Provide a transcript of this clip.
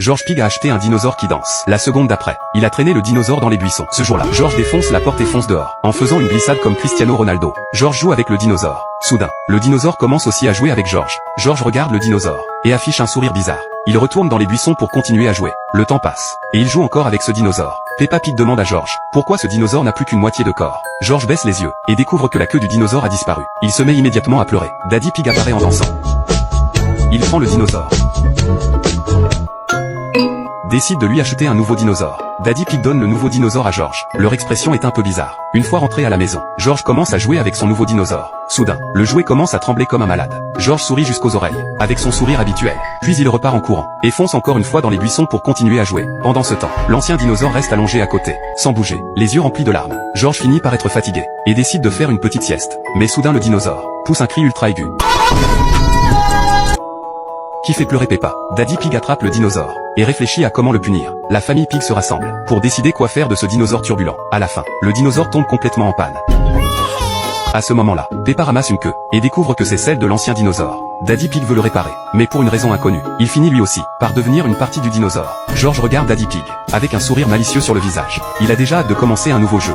George Pig a acheté un dinosaure qui danse. La seconde d'après, il a traîné le dinosaure dans les buissons. Ce jour-là, George défonce la porte et fonce dehors, en faisant une glissade comme Cristiano Ronaldo. George joue avec le dinosaure. Soudain, le dinosaure commence aussi à jouer avec George. George regarde le dinosaure, et affiche un sourire bizarre. Il retourne dans les buissons pour continuer à jouer. Le temps passe, et il joue encore avec ce dinosaure. Peppa Pig demande à George, pourquoi ce dinosaure n'a plus qu'une moitié de corps. George baisse les yeux, et découvre que la queue du dinosaure a disparu. Il se met immédiatement à pleurer. Daddy Pig apparaît en dansant. Il prend le dinosaure, décide de lui acheter un nouveau dinosaure. Daddy Pig donne le nouveau dinosaure à George. Leur expression est un peu bizarre. Une fois rentré à la maison, George commence à jouer avec son nouveau dinosaure. Soudain, le jouet commence à trembler comme un malade. George sourit jusqu'aux oreilles, avec son sourire habituel. Puis il repart en courant, et fonce encore une fois dans les buissons pour continuer à jouer. Pendant ce temps, l'ancien dinosaure reste allongé à côté, sans bouger, les yeux remplis de larmes. George finit par être fatigué, et décide de faire une petite sieste. Mais soudain le dinosaure pousse un cri ultra aigu, qui fait pleurer Peppa. Daddy Pig attrape le dinosaure, et réfléchit à comment le punir. La famille Pig se rassemble, pour décider quoi faire de ce dinosaure turbulent. À la fin, le dinosaure tombe complètement en panne. À ce moment-là, Peppa ramasse une queue, et découvre que c'est celle de l'ancien dinosaure. Daddy Pig veut le réparer, mais pour une raison inconnue, il finit lui aussi, par devenir une partie du dinosaure. George regarde Daddy Pig, avec un sourire malicieux sur le visage. Il a déjà hâte de commencer un nouveau jeu.